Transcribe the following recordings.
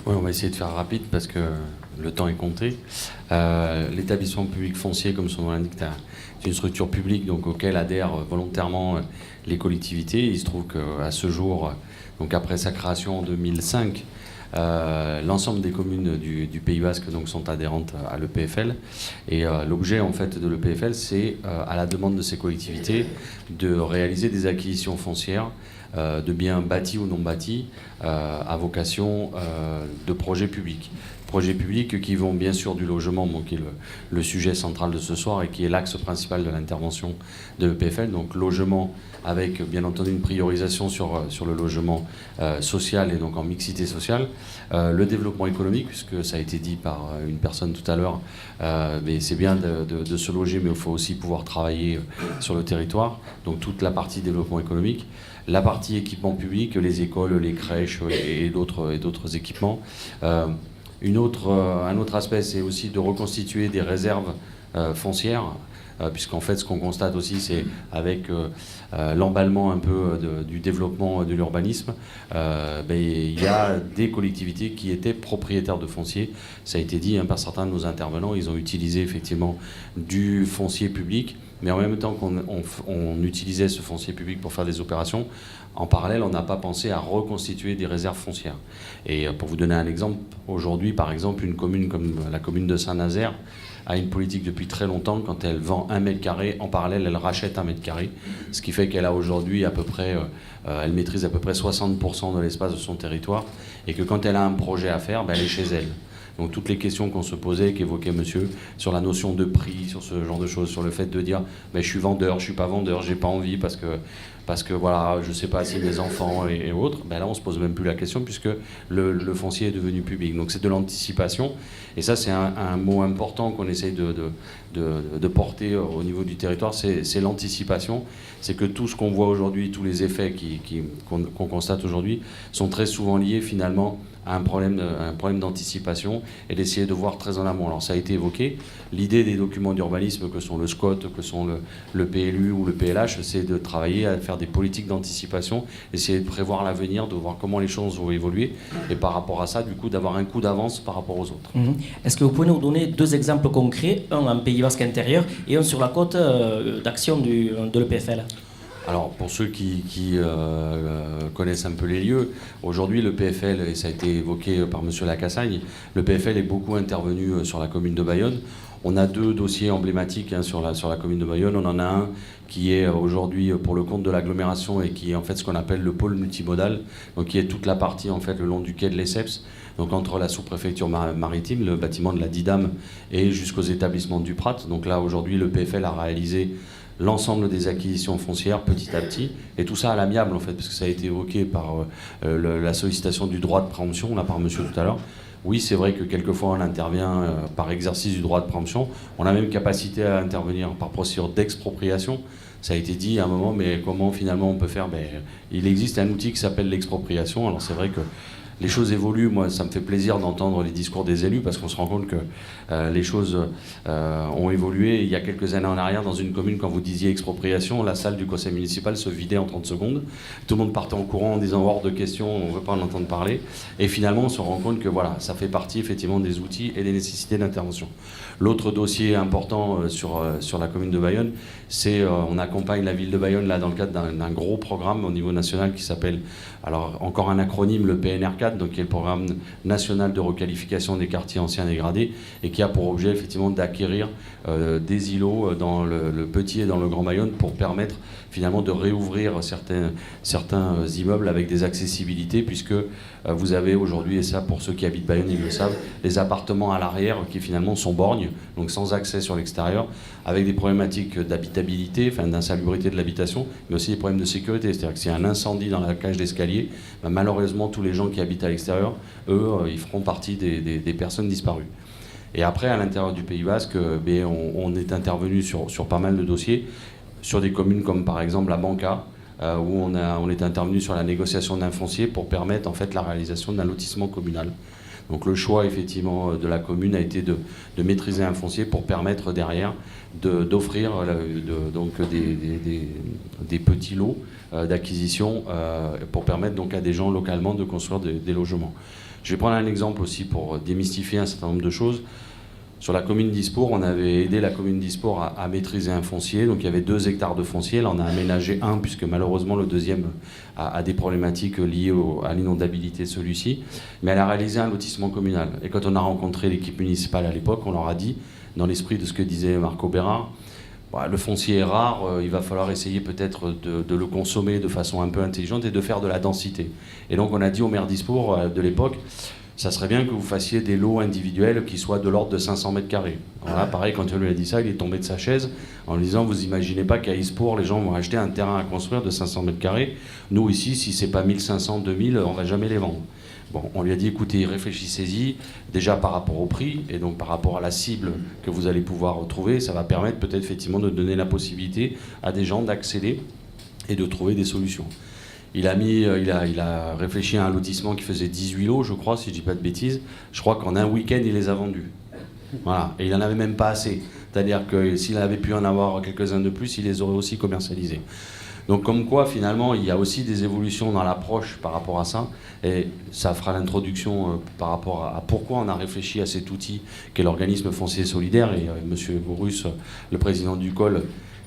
Oui, on va essayer de faire rapide parce que le temps est compté. L'établissement public foncier, comme son nom l'indique, c'est une structure publique donc, auquel adhèrent volontairement les collectivités. Il se trouve qu'à ce jour, donc après sa création en 2005, l'ensemble des communes du Pays Basque donc, sont adhérentes à l'EPFL. Et l'objet en fait, de l'EPFL, c'est, à la demande de ces collectivités, de réaliser des acquisitions foncières de biens bâtis ou non bâtis à vocation de projets publics. Projets publics qui vont bien sûr du logement, bon, qui est le sujet central de ce soir et qui est l'axe principal de l'intervention de l'EPFL. Donc logement avec bien entendu une priorisation sur le logement social et donc en mixité sociale. Le développement économique, puisque ça a été dit par une personne tout à l'heure, mais c'est bien de se loger, mais il faut aussi pouvoir travailler sur le territoire. Donc toute la partie développement économique. La partie équipement public, les écoles, les crèches et d'autres équipements. Un autre aspect, c'est aussi de reconstituer des réserves foncières, puisqu'en fait, ce qu'on constate aussi, c'est avec l'emballement un peu du développement de l'urbanisme, il y a des collectivités qui étaient propriétaires de foncier. Ça a été dit par certains de nos intervenants, ils ont utilisé effectivement du foncier public, mais en même temps qu'on utilisait ce foncier public pour faire des opérations, en parallèle, on n'a pas pensé à reconstituer des réserves foncières. Et pour vous donner un exemple, aujourd'hui, par exemple, une commune comme la commune de Saint-Nazaire a une politique depuis très longtemps. Quand elle vend 1 mètre carré, en parallèle, elle rachète 1 mètre carré. Ce qui fait qu'elle a aujourd'hui à peu près, elle maîtrise à peu près 60% de l'espace de son territoire. Et que quand elle a un projet à faire, elle est chez elle. Donc toutes les questions qu'on se posait, qu'évoquait monsieur, sur la notion de prix, sur ce genre de choses, sur le fait de dire je suis vendeur, je suis pas vendeur, j'ai pas envie parce que voilà, je sais pas si mes enfants et autres, là on se pose même plus la question puisque le foncier est devenu public. Donc c'est de l'anticipation et ça c'est un mot important qu'on essaye de porter au niveau du territoire, c'est l'anticipation. C'est que tout ce qu'on voit aujourd'hui, tous les effets qu'on constate aujourd'hui sont très souvent liés finalement à un problème d'anticipation et d'essayer de voir très en amont. Alors ça a été évoqué, l'idée des documents d'urbanisme que sont le SCOT, que sont le PLU ou le PLH, c'est de travailler à faire des politiques d'anticipation, essayer de prévoir l'avenir, de voir comment les choses vont évoluer et par rapport à ça, du coup, d'avoir un coup d'avance par rapport aux autres. Est-ce que vous pouvez nous donner 2 exemples concrets, un en Pays Basque intérieur et un sur la côte d'action de l'EPFL ? Alors, pour ceux qui connaissent un peu les lieux, aujourd'hui, le PFL, et ça a été évoqué par M. Lacassagne, le PFL est beaucoup intervenu sur la commune de Bayonne. On a 2 dossiers emblématiques sur la commune de Bayonne. On en a un qui est aujourd'hui pour le compte de l'agglomération et qui est en fait ce qu'on appelle le pôle multimodal, donc qui est toute la partie en fait le long du quai de Lesseps, donc entre la sous-préfecture maritime, le bâtiment de la Didam et jusqu'aux établissements du Prat. Donc là, aujourd'hui, le PFL a réalisé l'ensemble des acquisitions foncières petit à petit, et tout ça à l'amiable en fait, parce que ça a été évoqué par la sollicitation du droit de préemption, là par monsieur tout à l'heure. Oui, c'est vrai que quelquefois on intervient par exercice du droit de préemption, on a même capacité à intervenir par procédure d'expropriation. Ça a été dit à un moment, mais comment finalement on peut faire ? Il existe un outil qui s'appelle l'expropriation, alors c'est vrai que les choses évoluent. Moi, ça me fait plaisir d'entendre les discours des élus parce qu'on se rend compte que les choses ont évolué. Il y a quelques années en arrière, dans une commune, quand vous disiez expropriation, la salle du conseil municipal se vidait en 30 secondes. Tout le monde partait en courant en disant hors de question, on ne veut pas en entendre parler. Et finalement, on se rend compte que voilà, ça fait partie effectivement des outils et des nécessités d'intervention. L'autre dossier important sur la commune de Bayonne, c'est on accompagne la ville de Bayonne là, dans le cadre d'un gros programme au niveau national qui s'appelle, alors encore un acronyme, le PNR4, donc qui est le programme national de requalification des quartiers anciens dégradés et qui a pour objet effectivement d'acquérir des îlots dans le petit et dans le grand Bayonne pour permettre finalement de réouvrir certains immeubles avec des accessibilités, puisque vous avez aujourd'hui, et ça pour ceux qui habitent Bayonne ils le savent, les appartements à l'arrière qui finalement sont borgnes, donc sans accès sur l'extérieur, avec des problématiques d'habitabilité, enfin d'insalubrité de l'habitation, mais aussi des problèmes de sécurité. C'est-à-dire que s'il y a un incendie dans la cage d'escalier, malheureusement tous les gens qui habitent à l'extérieur, eux, ils feront partie des personnes disparues. Et après, à l'intérieur du Pays Basque, on est intervenu sur pas mal de dossiers, sur des communes comme par exemple la Banca, où on est intervenu sur la négociation d'un foncier pour permettre en fait la réalisation d'un lotissement communal. Donc le choix effectivement de la commune a été de maîtriser un foncier pour permettre derrière d'offrir donc des petits lots d'acquisition pour permettre donc à des gens localement de construire des logements. Je vais prendre un exemple aussi pour démystifier un certain nombre de choses. Sur la commune d'Ispour, on avait aidé la commune d'Ispour à maîtriser un foncier. Donc il y avait 2 hectares de foncier. Là, on a aménagé un, puisque malheureusement le deuxième a des problématiques liées à l'inondabilité de celui-ci. Mais elle a réalisé un lotissement communal. Et quand on a rencontré l'équipe municipale à l'époque, on leur a dit, dans l'esprit de ce que disait Marco Bérard, bah, le foncier est rare, il va falloir essayer peut-être de le consommer de façon un peu intelligente et de faire de la densité. Et donc on a dit au maire d'Ispour de l'époque, ça serait bien que vous fassiez des lots individuels qui soient de l'ordre de 500 mètres carrés. Alors là, pareil, quand on lui a dit ça, il est tombé de sa chaise en lui disant, vous imaginez pas qu'à Ispour, les gens vont acheter un terrain à construire de 500 mètres carrés. Nous, ici, si c'est pas 1500, 2000, on va jamais les vendre. Bon, on lui a dit, écoutez, réfléchissez-y, déjà par rapport au prix, et donc par rapport à la cible que vous allez pouvoir retrouver, ça va permettre peut-être effectivement de donner la possibilité à des gens d'accéder et de trouver des solutions. Il a réfléchi à un lotissement qui faisait 18 lots, je crois, si je dis pas de bêtises. Je crois qu'en un week-end, il les a vendus. Voilà. Et il n'en avait même pas assez. C'est-à-dire que s'il avait pu en avoir quelques-uns de plus, il les aurait aussi commercialisés. Donc comme quoi, finalement, il y a aussi des évolutions dans l'approche par rapport à ça. Et ça fera l'introduction par rapport à pourquoi on a réfléchi à cet outil qu'est l'organisme foncier solidaire. Et M. Bourrus, le président du COL,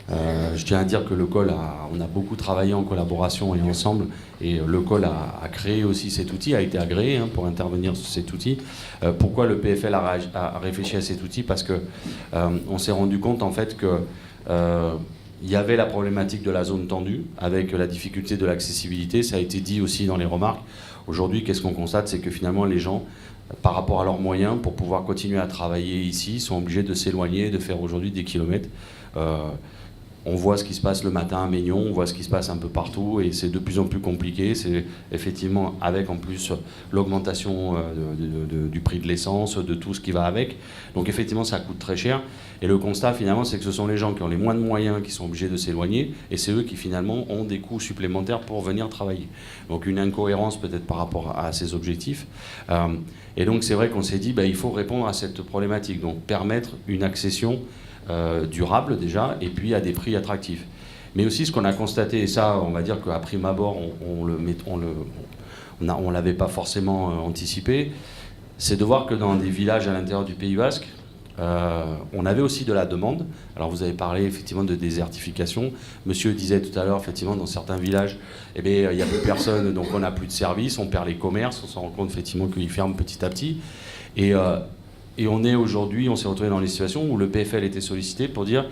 je tiens à dire que le COL, on a beaucoup travaillé en collaboration et ensemble, et le COL a créé aussi cet outil, a été agréé pour intervenir sur cet outil. Pourquoi le PFL a réfléchi à cet outil? Parce que on s'est rendu compte en fait que il y avait la problématique de la zone tendue, avec la difficulté de l'accessibilité, ça a été dit aussi dans les remarques. Aujourd'hui, qu'est-ce qu'on constate? C'est que finalement les gens, par rapport à leurs moyens, pour pouvoir continuer à travailler ici, sont obligés de s'éloigner, de faire aujourd'hui des kilomètres. On voit ce qui se passe le matin à Maignon, on voit ce qui se passe un peu partout, et c'est de plus en plus compliqué. C'est effectivement avec en plus l'augmentation du prix de l'essence, de tout ce qui va avec. Donc effectivement, ça coûte très cher. Et le constat finalement, c'est que ce sont les gens qui ont les moins de moyens qui sont obligés de s'éloigner, et c'est eux qui finalement ont des coûts supplémentaires pour venir travailler. Donc une incohérence peut-être par rapport à ces objectifs. Et donc c'est vrai qu'on s'est dit, il faut répondre à cette problématique, donc permettre une accession durable déjà, et puis à des prix attractifs. Mais aussi ce qu'on a constaté, et ça on va dire qu'à prime abord on l'avait pas forcément anticipé, c'est de voir que dans des villages à l'intérieur du Pays Basque, on avait aussi de la demande. Alors vous avez parlé effectivement de désertification. Monsieur disait tout à l'heure, effectivement, dans certains villages, il n'y a plus personne, donc on n'a plus de services, on perd les commerces, on se rend compte effectivement qu'ils ferment petit à petit. Et on s'est retrouvé dans les situations où le PFL était sollicité pour dire,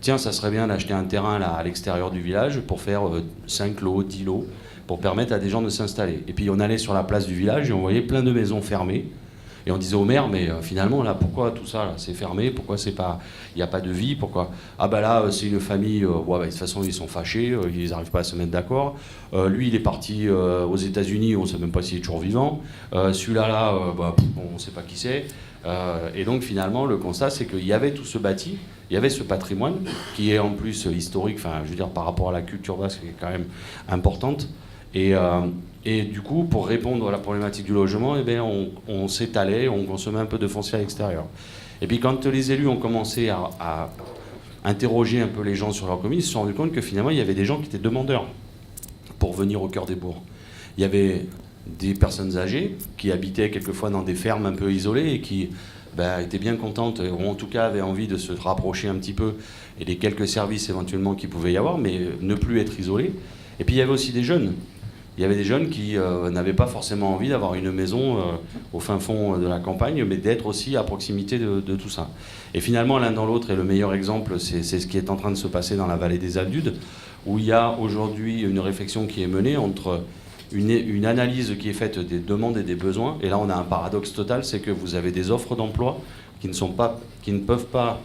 tiens, ça serait bien d'acheter un terrain là, à l'extérieur du village pour faire 5 lots, 10 lots, pour permettre à des gens de s'installer. Et puis on allait sur la place du village et on voyait plein de maisons fermées. Et on disait au maire, mais finalement, là, pourquoi tout ça, là, c'est fermé? Pourquoi il n'y a pas de vie? Pourquoi? Ah là, c'est une famille, de toute façon, ils sont fâchés, ils n'arrivent pas à se mettre d'accord. Lui, il est parti aux États-Unis, on ne sait même pas s'il est toujours vivant. Celui-là, on ne sait pas qui c'est. Et donc, finalement, le constat, c'est qu'il y avait tout ce bâti, il y avait ce patrimoine, qui est en plus historique, je veux dire, par rapport à la culture basque, qui est quand même importante. Et du coup, pour répondre à la problématique du logement, on s'étalait, on consommait un peu de foncier à l'extérieur. Et puis quand les élus ont commencé à interroger un peu les gens sur leur commune, ils se sont rendus compte que finalement, il y avait des gens qui étaient demandeurs pour venir au cœur des bourgs. Il y avait des personnes âgées qui habitaient quelquefois dans des fermes un peu isolées et qui étaient bien contentes, ou en tout cas avaient envie de se rapprocher un petit peu, et des quelques services éventuellement qu'il pouvait y avoir, mais ne plus être isolés. Et puis il y avait aussi des jeunes. Il y avait des jeunes qui n'avaient pas forcément envie d'avoir une maison au fin fond de la campagne, mais d'être aussi à proximité de tout ça. Et finalement, l'un dans l'autre, et le meilleur exemple, c'est ce qui est en train de se passer dans la vallée des Aldudes, où il y a aujourd'hui une réflexion qui est menée entre une analyse qui est faite des demandes et des besoins. Et là, on a un paradoxe total, c'est que vous avez des offres d'emploi qui ne peuvent pas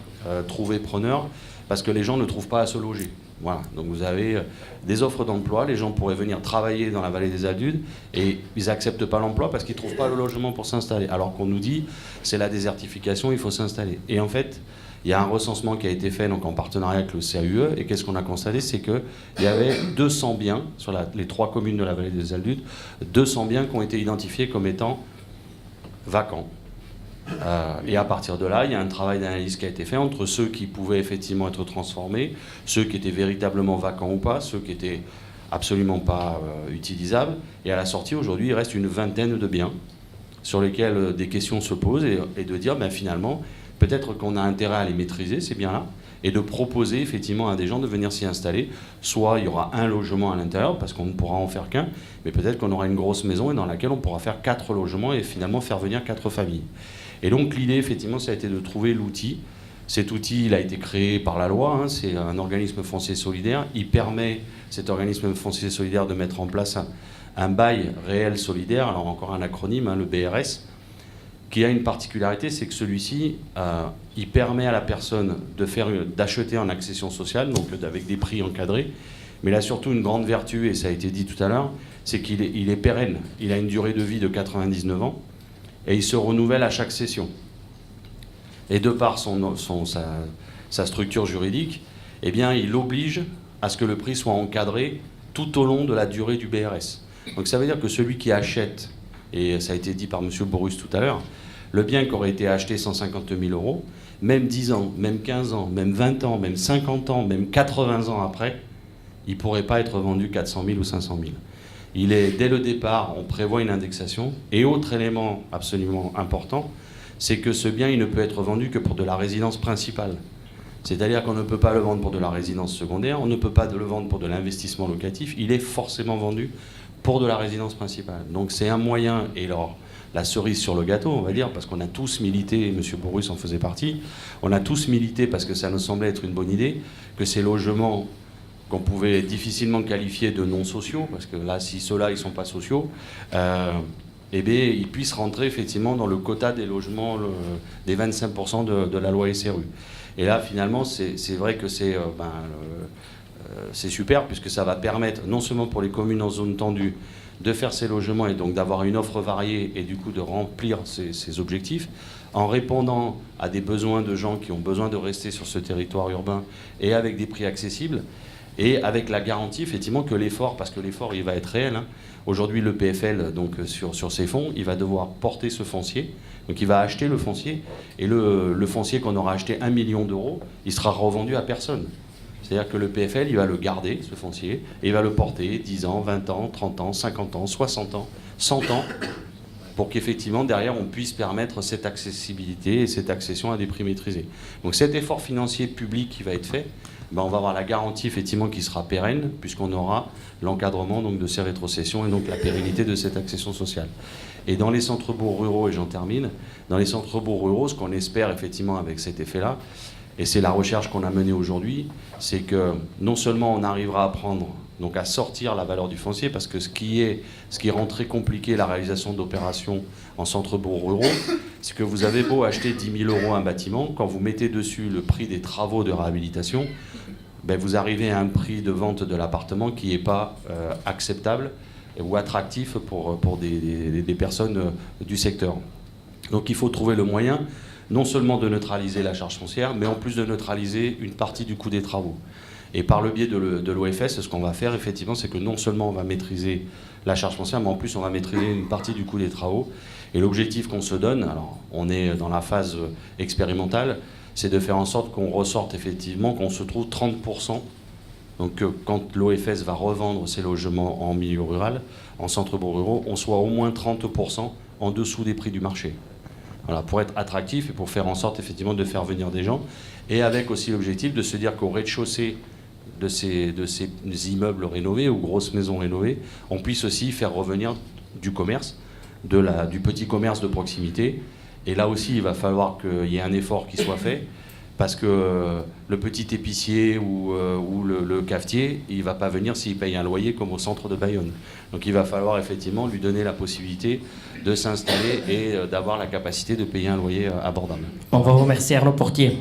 trouver preneur parce que les gens ne trouvent pas à se loger. Voilà, donc vous avez des offres d'emploi, les gens pourraient venir travailler dans la vallée des Aldudes et ils n'acceptent pas l'emploi parce qu'ils ne trouvent pas le logement pour s'installer. Alors qu'on nous dit, c'est la désertification, il faut s'installer. Et en fait, il y a un recensement qui a été fait donc, en partenariat avec le CAUE, et qu'est-ce qu'on a constaté? C'est qu'il y avait 200 biens, sur les 3 communes de la vallée des Aldudes, 200 biens qui ont été identifiés comme étant vacants. Et à partir de là, il y a un travail d'analyse qui a été fait entre ceux qui pouvaient effectivement être transformés, ceux qui étaient véritablement vacants ou pas, ceux qui étaient absolument pas utilisables. Et à la sortie, aujourd'hui, il reste une vingtaine de biens sur lesquels des questions se posent et de dire finalement, peut-être qu'on a intérêt à les maîtriser, ces biens-là, et de proposer effectivement à des gens de venir s'y installer. Soit il y aura un logement à l'intérieur, parce qu'on ne pourra en faire qu'un, mais peut-être qu'on aura une grosse maison et dans laquelle on pourra faire 4 logements et finalement faire venir 4 familles. Et donc l'idée, effectivement, ça a été de trouver l'outil. Cet outil, il a été créé par la loi, hein, c'est un organisme foncier solidaire. Il permet, cet organisme foncier solidaire, de mettre en place un bail réel solidaire, alors encore un acronyme, hein, le BRS, qui a une particularité, c'est que celui-ci, il permet à la personne d'acheter en accession sociale, donc avec des prix encadrés, mais il a surtout une grande vertu, et ça a été dit tout à l'heure, c'est qu'il est pérenne. Il a une durée de vie de 99 ans, et il se renouvelle à chaque session. Et de par sa structure juridique, eh bien, il oblige à ce que le prix soit encadré tout au long de la durée du BRS. Donc ça veut dire que celui qui achète, et ça a été dit par M. Borus tout à l'heure, le bien qui aurait été acheté 150 000 euros, même 10 ans, même 15 ans, même 20 ans, même 50 ans, même 80 ans après, il ne pourrait pas être vendu 400 000 ou 500 000. Dès le départ, on prévoit une indexation. Et autre élément absolument important, c'est que ce bien, il ne peut être vendu que pour de la résidence principale. C'est-à-dire qu'on ne peut pas le vendre pour de la résidence secondaire, on ne peut pas le vendre pour de l'investissement locatif, il est forcément vendu pour de la résidence principale. Donc c'est un moyen, et alors la cerise sur le gâteau, on va dire, parce qu'on a tous milité, et M. Borus en faisait partie, on a tous milité parce que ça nous semblait être une bonne idée, que ces logements qu'on pouvait difficilement qualifier de non sociaux, parce que là, si ceux-là, ils ne sont pas sociaux, eh bien, ils puissent rentrer effectivement dans le quota des logements, des 25% de la loi SRU. Et là, finalement, c'est vrai que c'est super, puisque ça va permettre, non seulement pour les communes en zone tendue, de faire ces logements et donc d'avoir une offre variée et du coup de remplir ces objectifs, en répondant à des besoins de gens qui ont besoin de rester sur ce territoire urbain et avec des prix accessibles, et avec la garantie effectivement que l'effort, parce que l'effort il va être réel, hein. Aujourd'hui le PFL, donc sur ses fonds, il va devoir porter ce foncier, donc il va acheter le foncier, et le foncier qu'on aura acheté 1 million d'euros, il sera revendu à personne. C'est-à-dire que le PFL, il va le garder, ce foncier, et il va le porter 10 ans, 20 ans, 30 ans, 50 ans, 60 ans, 100 ans, pour qu'effectivement, derrière, on puisse permettre cette accessibilité et cette accession à des prix maîtrisés. Donc cet effort financier public qui va être fait, on va avoir la garantie, effectivement, qui sera pérenne, puisqu'on aura l'encadrement donc, de ces rétrocessions et donc la pérennité de cette accession sociale. Et dans les centres-bourgs ruraux, et j'en termine, dans les centres-bourgs ruraux, ce qu'on espère, effectivement, avec cet effet-là, et c'est la recherche qu'on a menée aujourd'hui, c'est que non seulement on arrivera à prendre, donc à sortir la valeur du foncier, parce que ce qui rend très compliqué la réalisation d'opérations en centre-bourg ruraux, c'est que vous avez beau acheter 10 000 euros un bâtiment, quand vous mettez dessus le prix des travaux de réhabilitation, vous arrivez à un prix de vente de l'appartement qui n'est pas acceptable ou attractif pour des personnes du secteur. Donc il faut trouver le moyen non seulement de neutraliser la charge foncière, mais en plus de neutraliser une partie du coût des travaux. Et par le biais de l'OFS, ce qu'on va faire, effectivement, c'est que non seulement on va maîtriser la charge foncière, mais en plus on va maîtriser une partie du coût des travaux. Et l'objectif qu'on se donne, alors on est dans la phase expérimentale, c'est de faire en sorte qu'on ressorte effectivement, qu'on se trouve 30%. Donc quand l'OFS va revendre ses logements en milieu rural, en centre-bourg ruraux, on soit au moins 30% en dessous des prix du marché. Voilà, pour être attractif et pour faire en sorte effectivement de faire venir des gens, et avec aussi l'objectif de se dire qu'au rez-de-chaussée de ces immeubles rénovés ou grosses maisons rénovées, on puisse aussi faire revenir du commerce, du petit commerce de proximité. Et là aussi, il va falloir qu'il y ait un effort qui soit fait, parce que le petit épicier ou le cafetier, il ne va pas venir s'il paye un loyer comme au centre de Bayonne. Donc il va falloir effectivement lui donner la possibilité de s'installer et d'avoir la capacité de payer un loyer abordable. On va remercier Arnaud Portier.